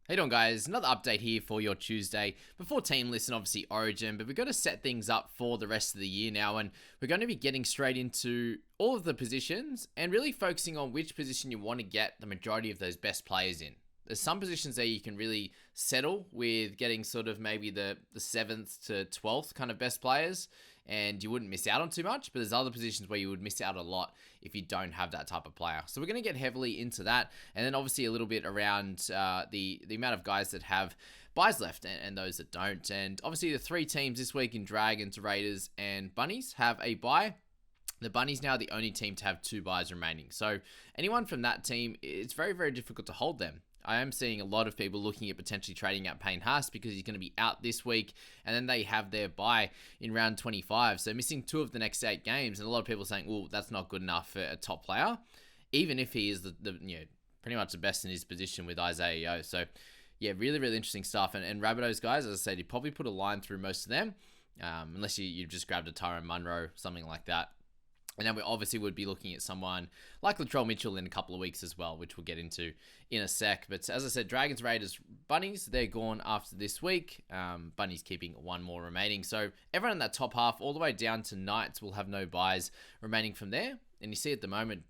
How you doing, guys? Another update here for your Tuesday before Team List and obviously Origin, but we've got to set things up for the rest of the year now, and we're going to be getting straight into all of the positions and really focusing on which position you want to get the majority of those best players in. There's some positions there you can really settle with getting sort of maybe the 7th to 12th kind of best players, and you wouldn't miss out on too much, but there's other positions where you would miss out a lot if you don't have that type of player. So we're going to get heavily into that, and then obviously a little bit around the amount of guys that have buys left and those that don't. And obviously the three teams this week in Dragons, Raiders, and Bunnies have a buy. The Bunnies now are the only team to have 2 buys remaining. So anyone from that team, it's very, very difficult to hold them. I am seeing a lot of people looking at potentially trading out Payne Haas because he's going to be out this week, and then they have their bye in round 25. So missing 2 of the next 8 games, and a lot of people saying, well, that's not good enough for a top player, even if he is the pretty much the best in his position with Isaiah Yeo. So yeah, really, really interesting stuff. And Rabbitohs guys, as I said, you probably put a line through most of them, unless you just grabbed a Tyrone Munro, something like that. And then we obviously would be looking at someone like Latrell Mitchell in a couple of weeks as well, which we'll get into in a sec. But as I said, Dragons, Raiders, Bunnies, they're gone after this week. Bunnies keeping 1 more remaining. So everyone in that top half, all the way down to Knights, will have no buys remaining from there. And you see at the moment,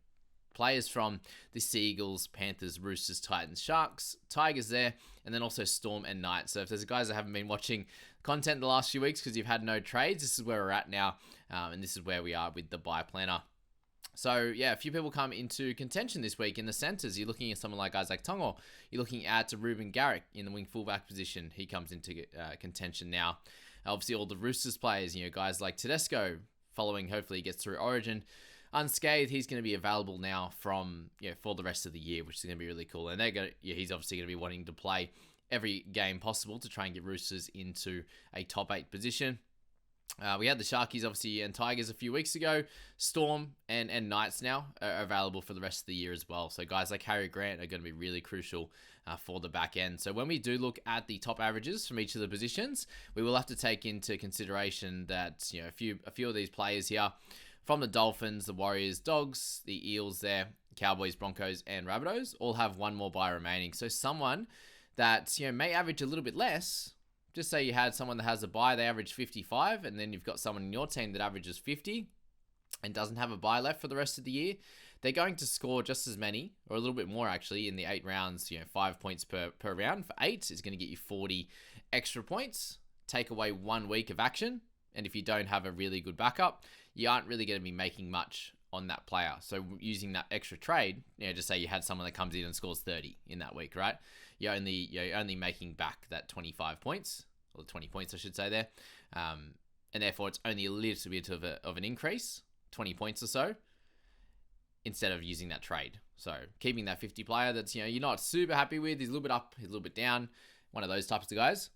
players from the Seagulls, Panthers, Roosters, Titans, Sharks, Tigers there, and then also Storm and Knights. So if there's guys that haven't been watching content the last few weeks because you've had no trades, this is where we're at now, and this is where we are with the buy planner. So, yeah, a few people come into contention this week in the centres. You're looking at someone like Isaac Tongo. You're looking at Ruben Garrick in the wing fullback position. He comes into contention now. Obviously, all the Roosters players, guys like Tedesco, following, hopefully he gets through Origin unscathed. He's going to be available now from for the rest of the year, which is going to be really cool. And he's obviously going to be wanting to play every game possible to try and get Roosters into a top 8 position. We had the Sharkies, obviously, and Tigers a few weeks ago. Storm and Knights now are available for the rest of the year as well. So guys like Harry Grant are going to be really crucial for the back end. So when we do look at the top averages from each of the positions, we will have to take into consideration that a few of these players here from the Dolphins, the Warriors, Dogs, the Eels there, Cowboys, Broncos, and Rabbitohs all have 1 more buy remaining. So someone that may average a little bit less. Just say you had someone that has a buy, they average 55, and then you've got someone in your team that averages 50 and doesn't have a buy left for the rest of the year. They're going to score just as many, or a little bit more actually, in the 8 rounds. 5 points per round. For 8 is going to get you 40 extra points. Take away 1 week of action, and if you don't have a really good backup, you aren't really going to be making much on that player. So using that extra trade, just say you had someone that comes in and scores 30 in that week, right? You're only making back that 25 points, or 20 points, I should say there. And therefore, it's only a little bit of an increase, 20 points or so, instead of using that trade. So keeping that 50 player that's, you're not super happy with, he's a little bit up, he's a little bit down, one of those types of guys.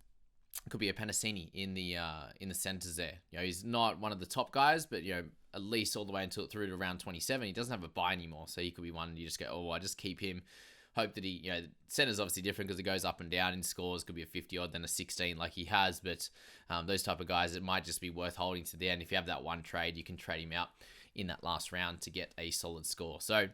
Could be a Panasini in the centers there. He's not one of the top guys, but at least all the way until through to round 27, he doesn't have a buy anymore. So he could be one you just go, oh, I just keep him. Hope that he, center's obviously different because it goes up and down in scores. Could be a 50 odd, then a 16 like he has. But those type of guys, it might just be worth holding to the end. If you have that one trade, you can trade him out in that last round to get a solid score. So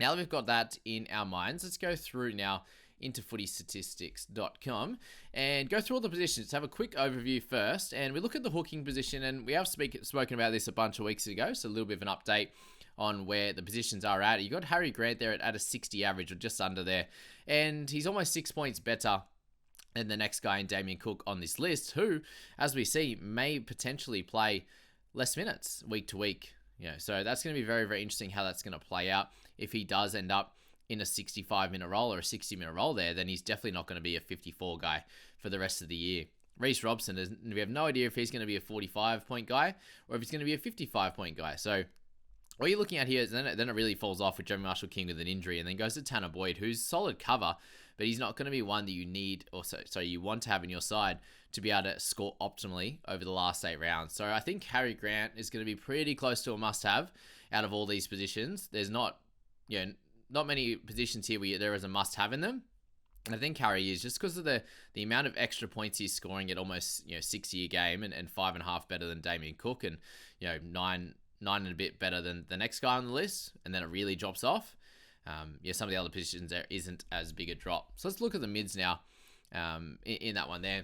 now that we've got that in our minds, let's go through now into footystatistics.com and go through all the positions. Let's have a quick overview first, and we look at the hooking position, and we have spoken about this a bunch of weeks ago, so a little bit of an update on where the positions are at. You got Harry Grant there at a 60 average, or just under there, and he's almost 6 points better than the next guy in Damien Cook on this list, who, as we see, may potentially play less minutes week to week. So that's going to be very, very interesting how that's going to play out. If he does end up in a 65-minute role or a 60-minute role there, then he's definitely not going to be a 54 guy for the rest of the year. Reece Robson, we have no idea if he's going to be a 45-point guy or if he's going to be a 55-point guy. So what you're looking at here is then it really falls off with Jeremy Marshall-King with an injury, and then goes to Tanner Boyd, who's solid cover, but he's not going to be one that you need, or so you want to have in your side to be able to score optimally over the last 8 rounds. So I think Harry Grant is going to be pretty close to a must-have out of all these positions. There's not many positions here where there is a must-have in them. And I think Harry is, just because of the amount of extra points he's scoring at almost 60 a game, and 5.5 better than Damien Cook, and 9 and a bit better than the next guy on the list, and then it really drops off. some of the other positions there isn't as big a drop. So let's look at the mids now in that one there.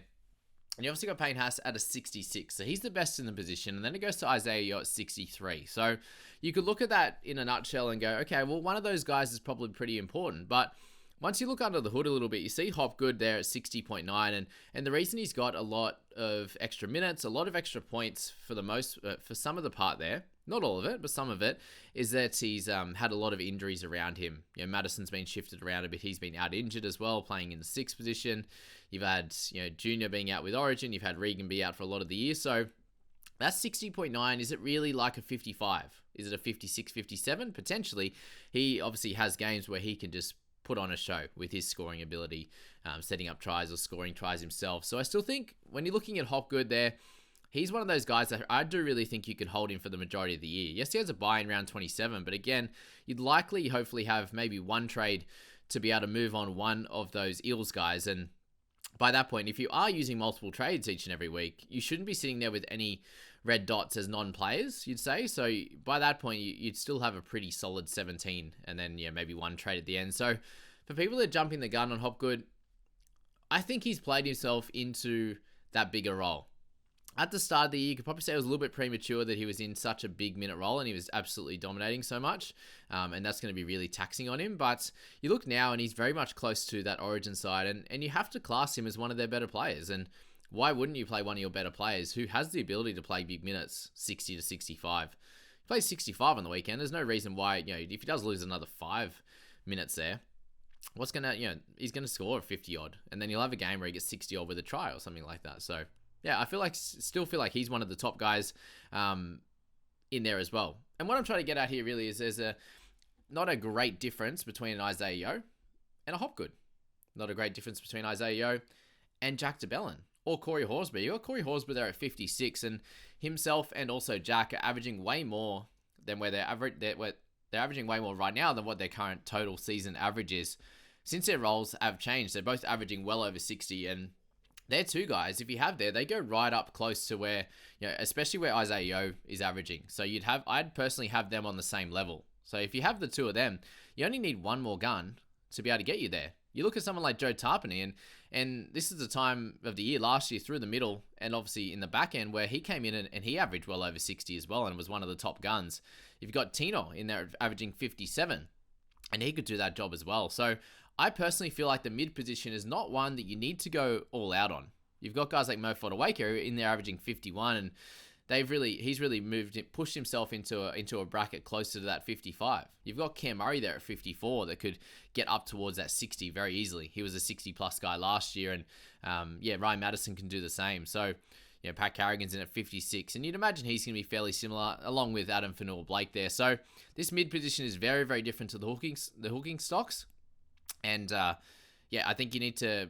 And you obviously got Payne Haas at a 66. So he's the best in the position. And then it goes to Isaiah Yeo at 63. So you could look at that in a nutshell and go, okay, well, one of those guys is probably pretty important. But once you look under the hood a little bit, you see Hopgood there at 60.9. And the reason he's got a lot of extra minutes, a lot of extra points for some of the part there, not all of it, but some of it, is that he's had a lot of injuries around him. Madison's been shifted around a bit. He's been out injured as well, playing in the 6th position. You've had, Junior being out with Origin. You've had Regan be out for a lot of the year. So that's 60.9. Is it really like a 55? Is it a 56, 57? Potentially. He obviously has games where he can just put on a show with his scoring ability, setting up tries or scoring tries himself. So I still think when you're looking at Hopgood there, he's one of those guys that I do really think you could hold him for the majority of the year. Yes, he has a buy in round 27, but again, you'd hopefully have maybe one trade to be able to move on one of those Eels guys. And by that point, if you are using multiple trades each and every week, you shouldn't be sitting there with any red dots as non-players, you'd say. So by that point, you'd still have a pretty solid 17 and then maybe one trade at the end. So for people that are jumping the gun on Hopgood, I think he's played himself into that bigger role. At the start of the year, you could probably say it was a little bit premature that he was in such a big minute role and he was absolutely dominating so much. And that's going to be really taxing on him. But you look now and he's very much close to that Origin side. And you have to class him as one of their better players. And why wouldn't you play one of your better players who has the ability to play big minutes, 60 to 65? He plays 65 on the weekend. There's no reason why, if he does lose another 5 minutes there, he's going to score a 50 odd. And then he'll have a game where he gets 60 odd with a try or something like that. So yeah, still feel like he's one of the top guys in there as well. And what I'm trying to get at here really is there's not a great difference between an Isaiah Yeo and a Hopgood. Not a great difference between Isaiah Yeo and Jack de Belin or Corey Horsburgh. You got Corey Horsburgh there at 56, and himself and also Jack are averaging way more than where they're averaging way more right now than what their current total season average is. Since their roles have changed, they're both averaging well over 60, and they're two guys, if you have there, they go right up close to where, especially where Isaiah Yeo is averaging. So I'd personally have them on the same level. So if you have the two of them, you only need one more gun to be able to get you there. You look at someone like Joe Tarpany, and this is the time of the year last year through the middle and obviously in the back end where he came in and he averaged well over 60 as well and was one of the top guns. You've got Tino in there averaging 57, and he could do that job as well. So I personally feel like the mid position is not one that you need to go all out on. You've got guys like Mo Fotuaika in there averaging 51, and he's really pushed himself into a bracket closer to that 55. You've got Cam Murray there at 54 that could get up towards that 60 very easily. He was a 60 plus guy last year, and Ryan Madison can do the same. So Pat Carrigan's in at 56, and you'd imagine he's going to be fairly similar along with Adam Fanua-Blake there. So this mid position is very, very different to the hooking stocks. And I think you need to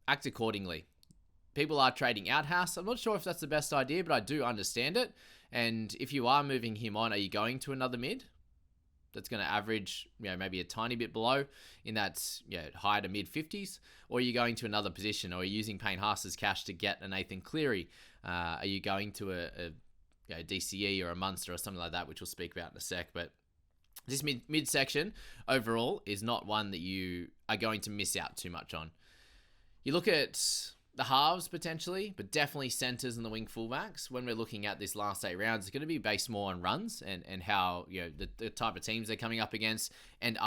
act accordingly. People are trading out Haas. I'm not sure if that's the best idea, but I do understand it. And if you are moving him on, are you going to another mid that's going to average, maybe a tiny bit below in that high to mid 50s? Or are you going to another position? Or are you using Payne Haas's cash to get a Nathan Cleary? Are you going to a DCE or a Munster or something like that, which we'll speak about in a sec? But this mid section overall is not one that you are going to miss out too much on. You look at the halves potentially, but definitely centers and the wing fullbacks. When we're looking at this last 8 rounds, it's going to be based more on runs and how the type of teams they're coming up against, and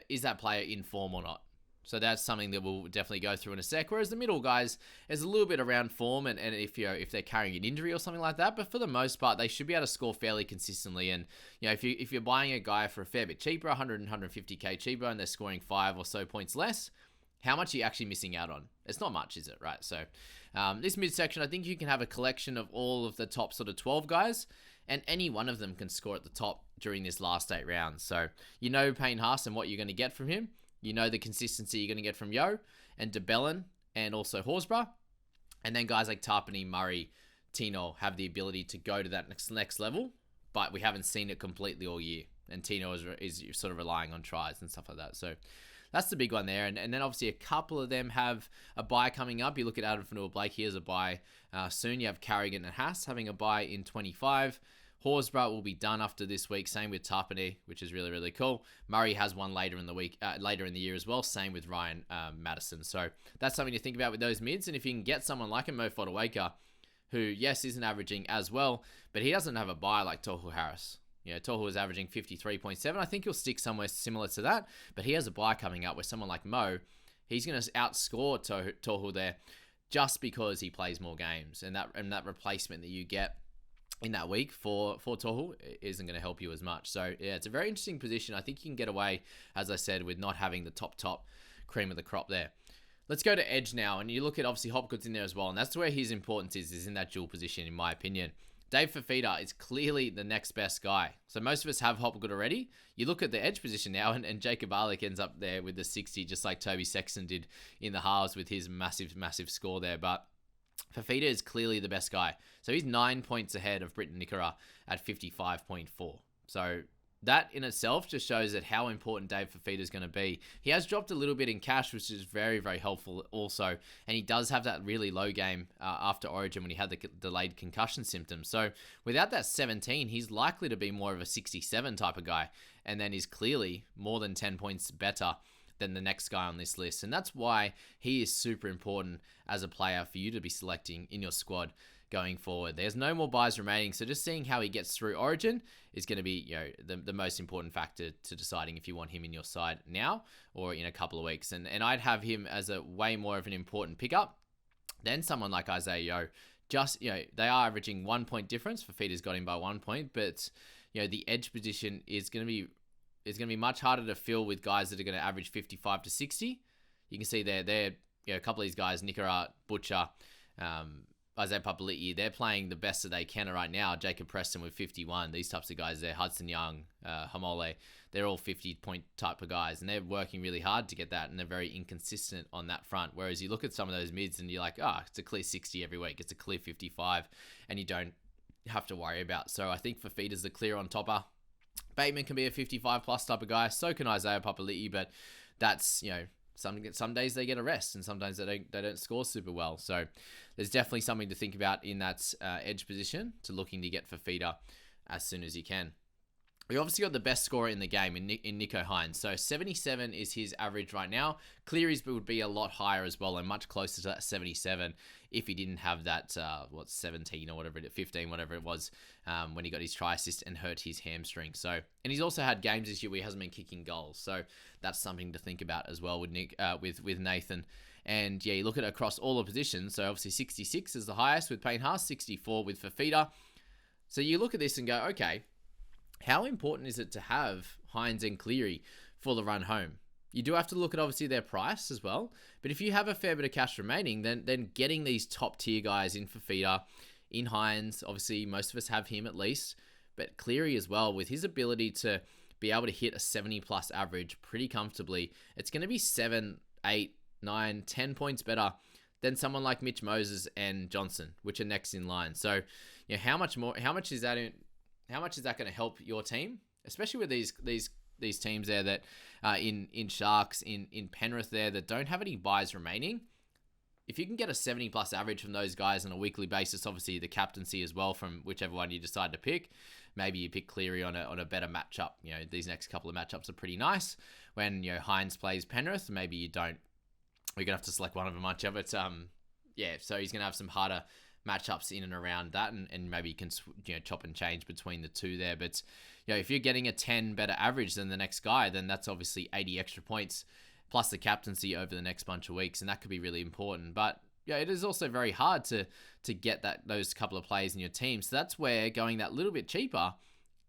is that player in form or not. So that's something that we'll definitely go through in a sec. Whereas the middle guys is a little bit around form and if they're carrying an injury or something like that. But for the most part, they should be able to score fairly consistently. And if you're buying a guy for a fair bit cheaper, 100 and 150k cheaper, and they're scoring 5 or so points less, how much are you actually missing out on? It's not much, is it? Right. So this midsection, I think you can have a collection of all of the top sort of 12 guys, and any one of them can score at the top during this last 8 rounds. So Payne Haas and what you're going to get from him. The consistency you're going to get from Yeo and de Belin and also Horsburgh. And then guys like Tarpany, Murray, Tino have the ability to go to that next level, but we haven't seen it completely all year. And Tino is sort of relying on tries and stuff like that. So that's the big one there. And then obviously a couple of them have a bye coming up. You look at Adam Fanua-Blake, he has a bye soon. You have Carrigan and Haas having a bye in 25. Horsburgh will be done after this week. Same with Tarpany, which is really, really cool. Murray has one later in the week, later in the year as well. Same with Ryan Madison. So that's something to think about with those mids. And if you can get someone like a Mo Fotuaika, who, yes, isn't averaging as well, but he doesn't have a buy like Tohu Harris. Tohu is averaging 53.7. I think he'll stick somewhere similar to that, but he has a buy coming up where someone like Mo, he's going to outscore Tohu there just because he plays more games. And that replacement that you get in that week for Tohu isn't going to help you as much. So, yeah, it's a very interesting position. I think you can get away, as I said, with not having the top cream of the crop there. Let's go to edge now, and you look at, obviously, Hopgood's in there as well, and that's where his importance is in that dual position, in my opinion. Dave Fifita is clearly the next best guy. So most of us have Hopgood already. You look at the edge position now, and Jacob Arlick ends up there with the 60, just like Toby Sexton did in the halves with his massive score there. But Fifita is clearly the best guy. So he's 9 points ahead of Britton Nikora at 55.4. So that in itself just shows that how important Dave Fifita is going to be. He has dropped a little bit in cash, which is very, very helpful also. And he does have that really low game after Origin when he had the delayed concussion symptoms. So without that 17, he's likely to be more of a 67 type of guy. And then he's clearly more than 10 points better than the next guy on this list. And that's why he is super important as a player for you to be selecting in your squad going forward. There's no more buys remaining, so just seeing how he gets through Origin is going to be, the most important factor to deciding if you want him in your side now or in a couple of weeks. And I'd have him as a way more of an important pickup than someone like Isaiah Yeo. Just, they are averaging 1 point difference. Fifita's got him by 1 point, but the edge position is going to be much harder to fill with guys that are going to average 55 to 60. You can see there, a couple of these guys, Nikora, Butcher, Isaiah Papali'i, they're playing the best that they can right now. Jacob Preston with 51. These types of guys there, Hudson Young, Hamole, they're all 50-point type of guys, and they're working really hard to get that, and they're very inconsistent on that front. Whereas you look at some of those mids, and you're like, it's a clear 60 every week. It's a clear 55, and you don't have to worry about. So I think Fifita's the clear on topper. Bateman can be a 55-plus type of guy. So can Isaiah Papali'i, but that's, some days they get a rest, and sometimes they don't score super well. So there's definitely something to think about in that edge position to looking to get Fifita as soon as you can. We obviously got the best scorer in the game in Nicho Hynes. So 77 is his average right now. Cleary's would be a lot higher as well, and much closer to that 77 if he didn't have that, 17 or whatever, 15, whatever it was, when he got his try assist and hurt his hamstring. So, and he's also had games this year where he hasn't been kicking goals. So that's something to think about as well with with Nathan. And yeah, you look at it across all the positions. So obviously 66 is the highest with Payne Haas, 64 with Fifita. So you look at this and go, okay, how important is it to have Hynes and Cleary for the run home? You do have to look at obviously their price as well. But if you have a fair bit of cash remaining, then getting these top tier guys in Fifita, in Hynes, obviously most of us have him at least, but Cleary as well, with his ability to be able to hit a 70 plus average pretty comfortably, it's going to be 7, 8, 9, 10 points better than someone like Mitch Moses and Johnson, which are next in line. So, how much is that going to help your team, especially with these teams there that in Sharks, in Penrith there, that don't have any buys remaining? If you can get a 70 plus average from those guys on a weekly basis, obviously the captaincy as well from whichever one you decide to pick. Maybe you pick Cleary on a better matchup. These next couple of matchups are pretty nice. When Hynes plays Penrith, maybe you don't. We're gonna have to select one of them, aren't you? But so he's gonna have some harder matchups in and around that, and maybe you can chop and change between the two there. But if you're getting a 10 better average than the next guy, then that's obviously 80 extra points plus the captaincy over the next bunch of weeks, and that could be really important. But it is also very hard to get those couple of players in your team. So that's where going that little bit cheaper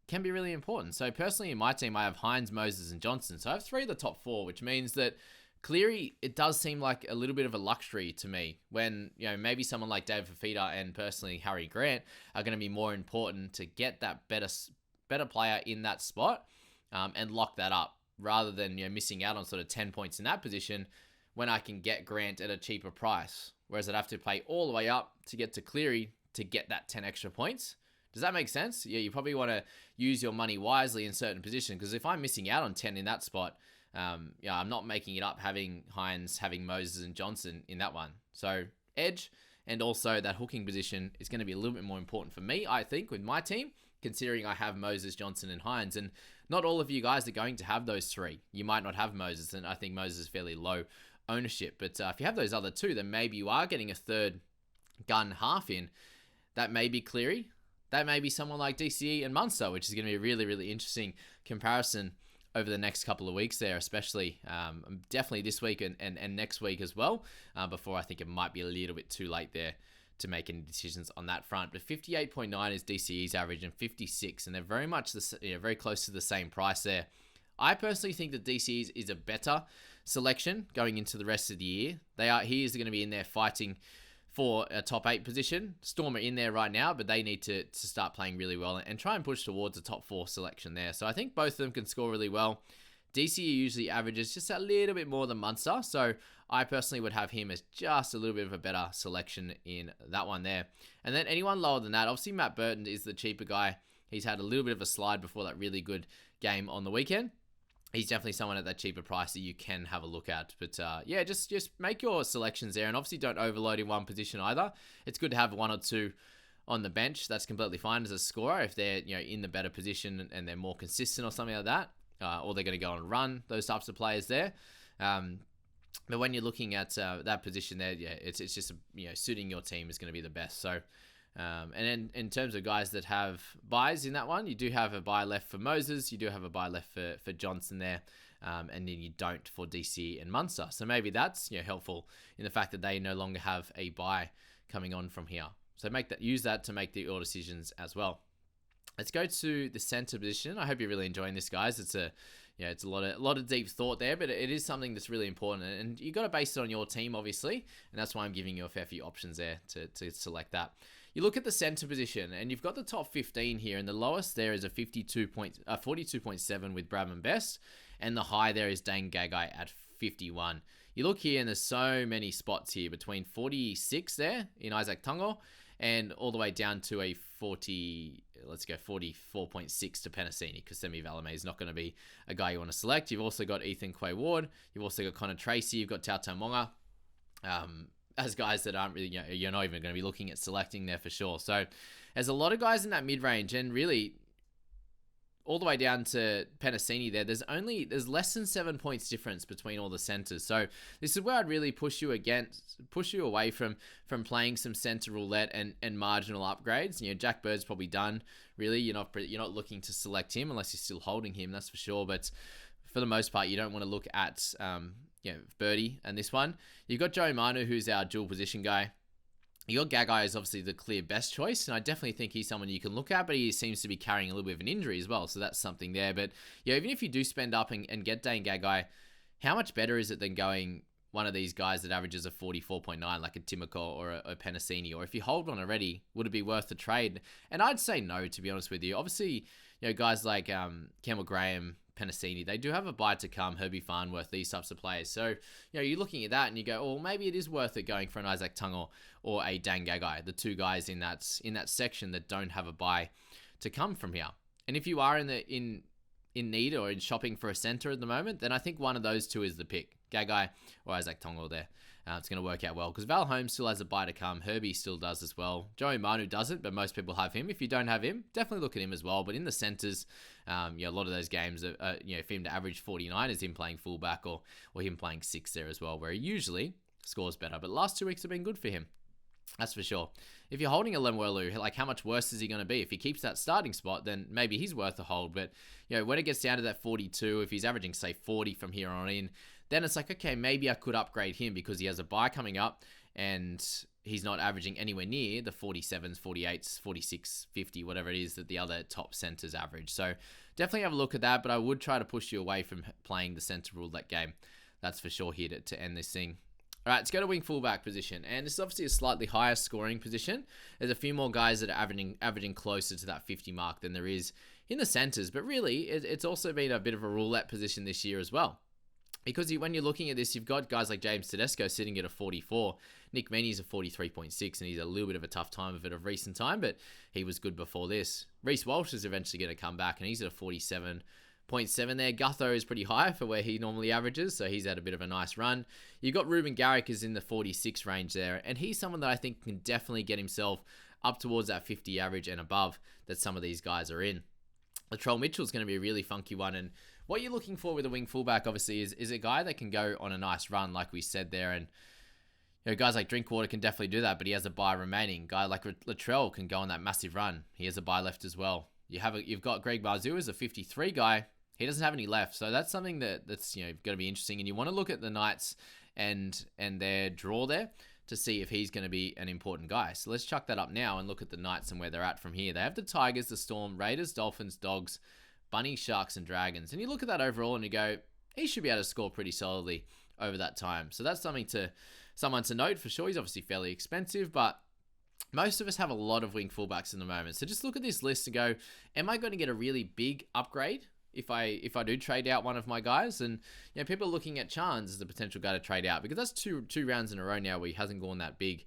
can be really important. So personally in my team, I have Hynes, Moses, and Johnson. So I have 3 of the top 4, which means that Cleary, it does seem like a little bit of a luxury to me when, maybe someone like David Fifita and personally Harry Grant are going to be more important to get that better player in that spot and lock that up rather than missing out on sort of 10 points in that position when I can get Grant at a cheaper price. Whereas I'd have to pay all the way up to get to Cleary to get that 10 extra points. Does that make sense? Yeah, you probably want to use your money wisely in certain positions, because if I'm missing out on 10 in that spot, I'm not making it up having Hynes, having Moses and Johnson in that one. So edge and also that hooking position is going to be a little bit more important for me, I think, with my team, considering I have Moses, Johnson, and Hines. And not all of you guys are going to have those three. You might not have Moses, and I think Moses is fairly low ownership. But if you have those other two, then maybe you are getting a third gun half in. That may be Cleary. That may be someone like DCE and Munster, which is going to be a really, really interesting comparison over the next couple of weeks there, especially definitely this week and next week as well, before I think it might be a little bit too late there to make any decisions on that front. But 58.9 is DCE's average and 56, and they're very much very close to the same price there. I personally think that DCE's is a better selection going into the rest of the year. He is going to be in there fighting for a top 8 position. Storm are in there right now, but they need to start playing really well and try and push towards a top 4 selection there. So I think both of them can score really well. DCE usually averages just a little bit more than Munster, so I personally would have him as just a little bit of a better selection in that one there. And then anyone lower than that, obviously Matt Burton is the cheaper guy. He's had a little bit of a slide before that really good game on the weekend. He's definitely someone at that cheaper price that you can have a look at. But yeah, just make your selections there, and obviously don't overload in one position either. It's good to have one or two on the bench. That's completely fine as a scorer if they're in the better position and they're more consistent or something like that, or they're going to go and run, those types of players there. But when you're looking at that position there, yeah, it's just suiting your team is going to be the best. So. And then in terms of guys that have buys in that one, you do have a buy left for Moses, you do have a buy left for Johnson there, and then you don't for DC and Munster. So maybe that's helpful in the fact that they no longer have a buy coming on from here. So use that to make your decisions as well. Let's go to the center position. I hope you're really enjoying this, guys. It's it's a lot of deep thought there, but it is something that's really important, and you got to base it on your team, obviously, and that's why I'm giving you a fair few options there to select that. You look at the center position, and you've got the top 15 here, and the lowest there is a 42.7 with Bradman Best, and the high there is Dane Gagai at 51. You look here, and there's so many spots here between 46 there in Isaac Tungo, and all the way down to a 44.6 to Penasini, because Semi Valame is not going to be a guy you want to select. You've also got Ethan Quay-Ward, you've also got Connor Tracy, you've got Tau Monga, as guys that aren't really, you're not even going to be looking at selecting there for sure. So there's a lot of guys in that mid-range, and really all the way down to Penasini there, there's less than 7 points difference between all the centers. So this is where I'd really push you away from playing some center roulette and marginal upgrades. Jack Bird's probably done, really. You're not looking to select him unless you're still holding him, that's for sure. But for the most part, you don't want to look at Birdie and this one. You've got Joe Manu, who's our dual position guy. Your Gagai is obviously the clear best choice, and I definitely think he's someone you can look at, but he seems to be carrying a little bit of an injury as well, so that's something there. But even if you do spend up and get Dane Gagai, how much better is it than going one of these guys that averages a 44.9, like a Timoko or a Penasini? Or if you hold one already, would it be worth the trade? And I'd say no, to be honest with you. Obviously, guys like Campbell Graham, Penasini, they do have a buy to come, Herbie Farnworth, these types of players. So, you're looking at that and you go, well, maybe it is worth it going for an Isaac Tungo or a Dan Gagai, the two guys in that section that don't have a buy to come from here. And if you are in need or in shopping for a center at the moment, then I think one of those two is the pick, Gagai or Isaac Tungo there. It's going to work out well because Val Holmes still has a buy to come. Herbie still does as well. Joey Manu doesn't, but most people have him. If you don't have him, definitely look at him as well. But in the centers, a lot of those games, for him to average 49 is him playing fullback or him playing 6 there as well, where he usually scores better. But last 2 weeks have been good for him. That's for sure. If you're holding a Lemuelu, like how much worse is he going to be? If he keeps that starting spot, then maybe he's worth a hold. But, when it gets down to that 42, if he's averaging, say, 40 from here on in, then it's like, okay, maybe I could upgrade him because he has a buy coming up and he's not averaging anywhere near the 47s, 48s, 46, 50, whatever it is that the other top centers average. So definitely have a look at that, but I would try to push you away from playing the center roulette game. That's for sure here to end this thing. All right, let's go to wing fullback position. And this is obviously a slightly higher scoring position. There's a few more guys that are averaging closer to that 50 mark than there is in the centers. But really, it's also been a bit of a roulette position this year as well. Because when you're looking at this, you've got guys like James Tedesco sitting at a 44. Nick Meaney's a 43.6, and he's a little bit of a tough time of it of recent time, but he was good before this. Reece Walsh is eventually going to come back, and he's at a 47.7 there. Gutho is pretty high for where he normally averages, so he's had a bit of a nice run. You've got Ruben Garrick is in the 46 range there, and he's someone that I think can definitely get himself up towards that 50 average and above that some of these guys are in. Latrell Mitchell's going to be a really funky one, and what you're looking for with a wing fullback, obviously, is a guy that can go on a nice run, like we said there, and guys like Drinkwater can definitely do that, but he has a bye remaining. Guy like Latrell can go on that massive run. He has a bye left as well. You've got Greg Marzhew as a 53 guy. He doesn't have any left, so that's something that's going to be interesting. And you want to look at the Knights and their draw there to see if he's going to be an important guy. So let's chuck that up now and look at the Knights and where they're at from here. They have the Tigers, the Storm, Raiders, Dolphins, Dogs, Bunnies, Sharks, and Dragons. And you look at that overall and you go, he should be able to score pretty solidly over that time. So that's someone to note for sure. He's obviously fairly expensive, but most of us have a lot of wing fullbacks in the moment. So just look at this list and go, am I going to get a really big upgrade if I do trade out one of my guys? And people are looking at Chance as a potential guy to trade out, because that's two rounds in a row now where he hasn't gone that big.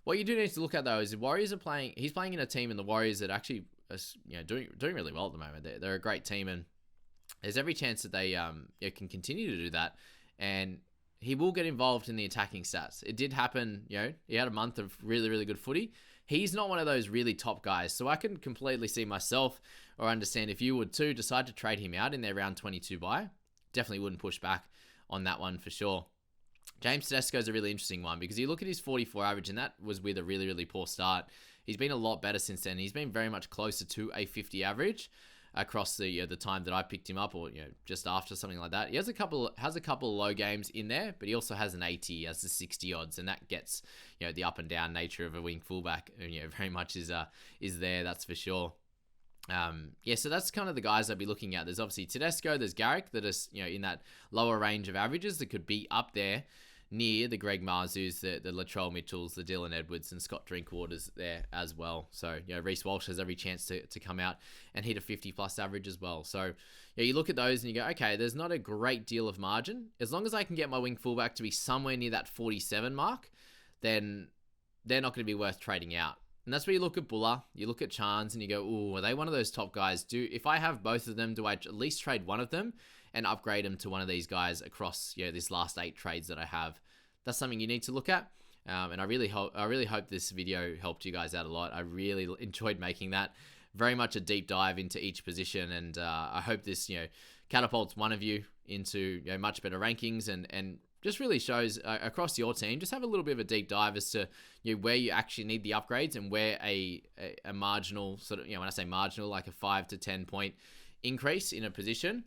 What you do need to look at though is the Warriors are playing. He's playing in a team in the Warriors that actually are doing really well at the moment. They're a great team, and there's every chance that they can continue to do that. And he will get involved in the attacking stats. It did happen, he had a month of really, really good footy. He's not one of those really top guys. So I can completely see myself, or understand if you would too, decide to trade him out in their round 22 bye. Definitely wouldn't push back on that one for sure. James Tedesco is a really interesting one, because you look at his 44 average, and that was with a really, really poor start. He's been a lot better since then. He's been very much closer to a 50 average across the time that I picked him up, or just after, something like that. He has a couple of low games in there, but he also has an 80, he has the 60 odds, and that gets the up and down nature of a wing fullback. Very much is there, that's for sure. So that's kind of the guys I'd be looking at. There's obviously Tedesco, there's Garrick that is in that lower range of averages that could be up there near the Greg Marzhews, the Latrell Mitchells, the Dylan Edwards, and Scott Drinkwaters there as well. So, Reece Walsh has every chance to come out and hit a 50-plus average as well. So, you look at those and you go, okay, there's not a great deal of margin. As long as I can get my wing fullback to be somewhere near that 47 mark, then they're not going to be worth trading out. And that's where you look at Buller, you look at Chance, and you go, ooh, are they one of those top guys? If I have both of them, do I at least trade one of them and upgrade them to one of these guys across this last 8 trades that I have? That's something you need to look at. And I really hope this video helped you guys out a lot. I really enjoyed making that. Very much a deep dive into each position, and I hope this catapults one of you into much better rankings, and just really shows across your team. Just have a little bit of a deep dive as to where you actually need the upgrades, and where a marginal sort of when I say marginal, like a 5 to 10 point increase in a position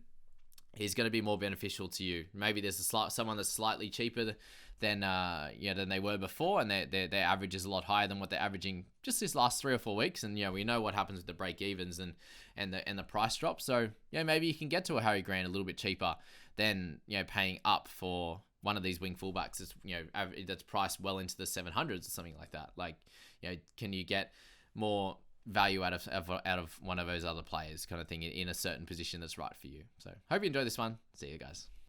is going to be more beneficial to you. Maybe there's someone that's slightly cheaper than they were before, and their average is a lot higher than what they're averaging just this last 3 or 4 weeks. And we know what happens with the break evens and the price drop. So maybe you can get to a Harry Grant a little bit cheaper than paying up for one of these wing fullbacks that's priced well into the 700s or something like that. Like, can you get more value out of one of those other players, kind of thing, in a certain position that's right for you? So hope you enjoy this one. See you guys.